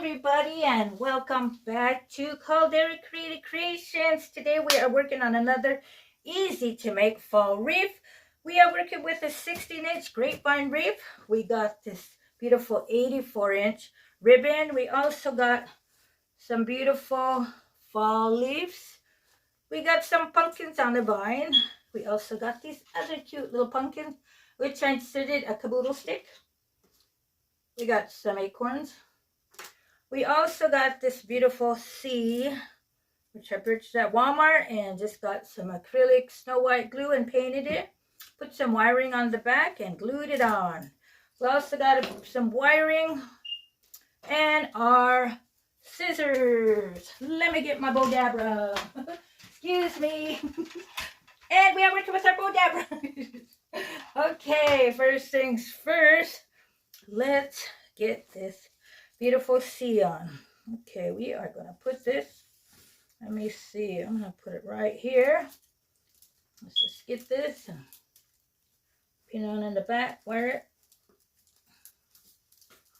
everybody, and welcome back to Caldera Creative Creations. Today we are working on another easy to make fall wreath. We are working with a 16-inch grapevine wreath. We got this beautiful 84-inch ribbon. We also got some beautiful fall leaves. We got some pumpkins on the vine. We also got these other cute little pumpkins, which I inserted a caboodle stick. We got some acorns. We also got this beautiful C, which I purchased at Walmart and just got some acrylic snow white glue and painted it. Put some wiring on the back and glued it on. We also got some wiring and our scissors. Let me get my Bodabra. Excuse me. And we are working with our Bodabra. Okay, first things first. Let's get this beautiful C on. Okay, we are going to put this, let me see, I'm going to put it right here. Let's just get this and pin on in the back, wire it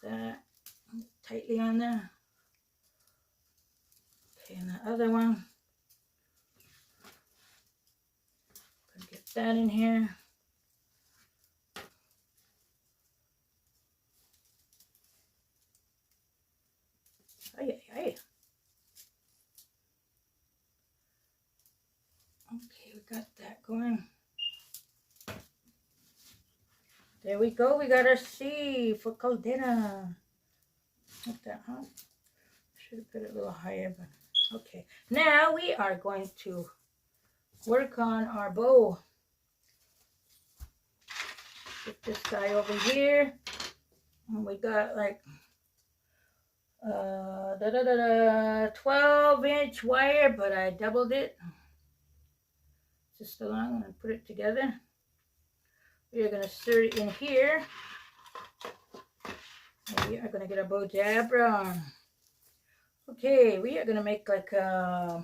that tightly on there. Okay, and the other one, gonna get that in here. Okay, we got that going. There we go. We got our C for Caldera. Like that, huh? Should have put it a little higher, but okay. Now we are going to work on our bow. Get this guy over here. And we got like 12-inch wire, but I doubled it just along and put it together. We are going to insert it in here. And we are going to get our Bodabra on. Okay, we are going to make like a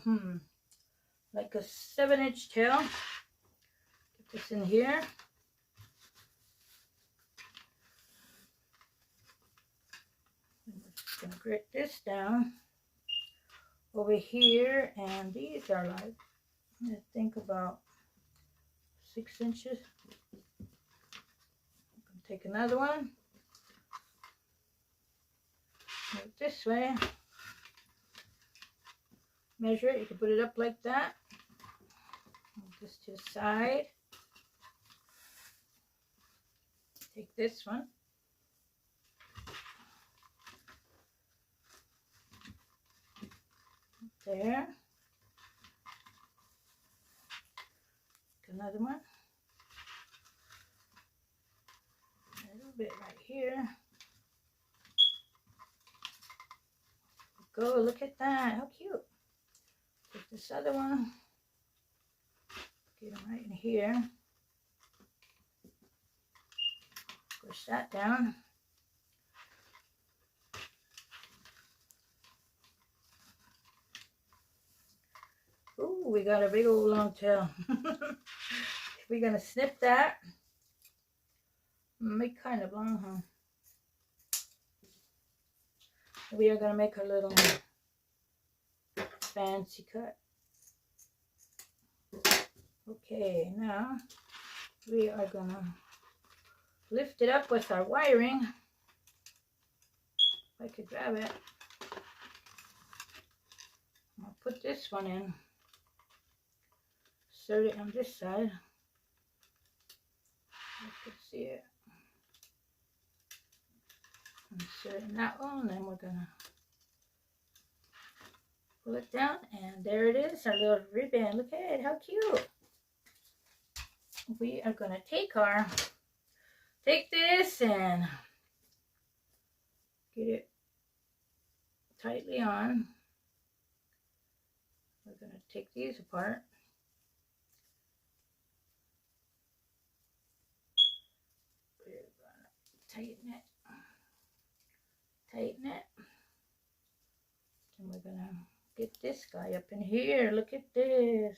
7-inch tail. Get this in here. Gonna grit this down over here, and these are like, I think about 6 inches. I'm gonna take another one, make it this way, measure it. You can put it up like that. Move this to the side. Take this one. There. Another one. A little bit right here. Go, look at that. How cute. Take this other one. Get them right in here. Push that down. Ooh, we got a big old long tail. We're going to snip that. Make kind of long, huh? We are going to make a little fancy cut. Okay, now we are going to lift it up with our wiring. If I could grab it. I'll put this one in. Insert it on this side. You can see it. Insert it in that one, and then we're gonna pull it down, and there it is, our little ribbon. Look at it, how cute. We are gonna take this and get it tightly on. We're gonna take these apart. Tighten it, and we're gonna get this guy up in here. Look at this.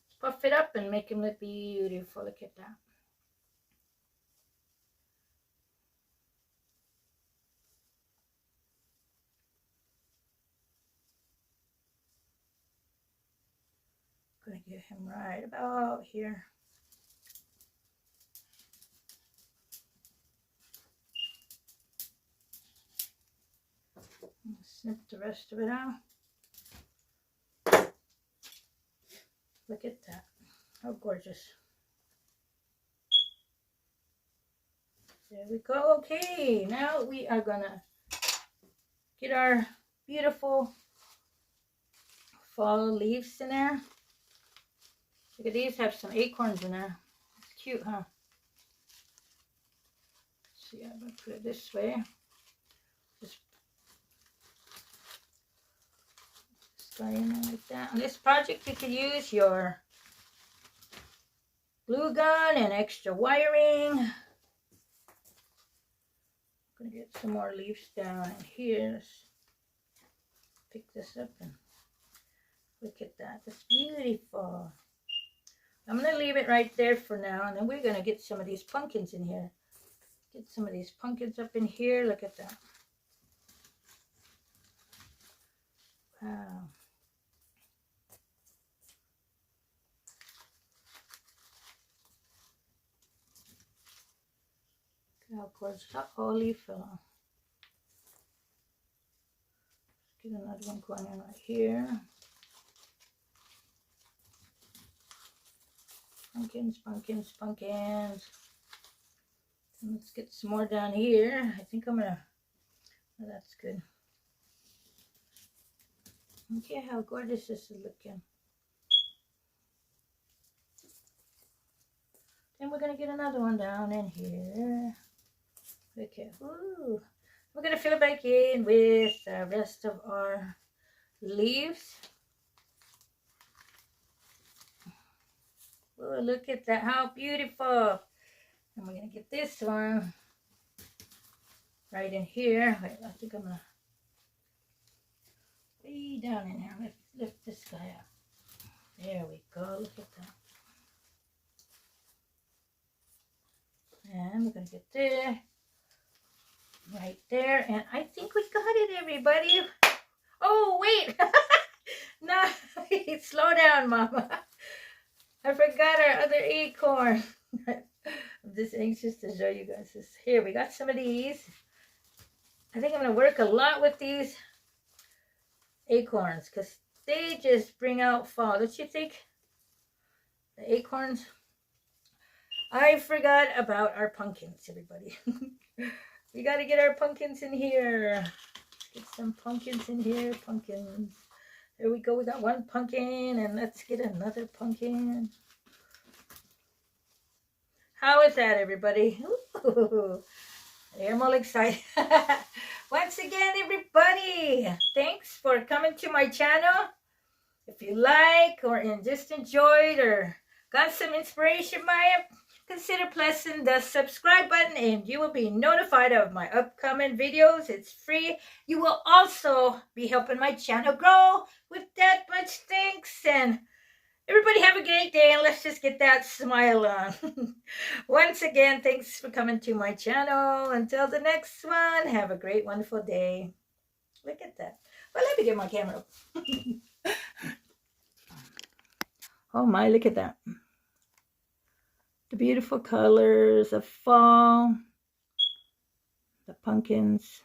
Let's puff it up and make him look beautiful. Look at that. get him right about here. Snip the rest of it out. Look at that. How gorgeous. There we go. Okay, now we are gonna get our beautiful fall leaves in there. Look at these, have some acorns in there. It's cute, huh? Let's see, I'm gonna put it this way. Just slide in there like that. On this project, you can use your glue gun and extra wiring. I'm gonna get some more leaves down in here. Let's pick this up and look at that. That's beautiful. I'm gonna leave it right there for now, and then we're gonna get some of these pumpkins in here. Get some of these pumpkins up in here. Look at that. Wow. Look how gorgeous. How leaf fell off. Get another one going in right here. Pumpkins, pumpkins, pumpkins. And let's get some more down here. I think I'm gonna, oh, that's good. Okay, how gorgeous this is looking. Then we're gonna get another one down in here. Okay, ooh. We're gonna fill it back in with the rest of our leaves. Oh, look at that, how beautiful. And we're gonna get this one right in here. Wait, I think I'm gonna way down in here. Let's lift this guy up. There we go, look at that. And we're gonna get there, right there. And I think we got it, everybody. Oh, wait. No, slow down, Mama. I forgot our other acorn. I'm just anxious to show you guys this. Here, we got some of these. I think I'm going to work a lot with these acorns because they just bring out fall. Don't you think? The acorns. I forgot about our pumpkins, everybody. We got to get our pumpkins in here. Get some pumpkins in here. Pumpkins. There we go. We got one pumpkin, and let's get another pumpkin. How is that, everybody? Ooh, I'm all excited. Once again, everybody, thanks for coming to my channel. If you like or just enjoyed or got some inspiration by it, consider pressing the subscribe button and you will be notified of my upcoming videos. It's free. You will also be helping my channel grow. With that much thanks, and everybody have a great day, and let's just get that smile on. Once again, thanks for coming to my channel. Until the next one, have a great, wonderful day. Look at that. Well, let me get my camera. Oh my, look at that. The beautiful colors of fall. The pumpkins.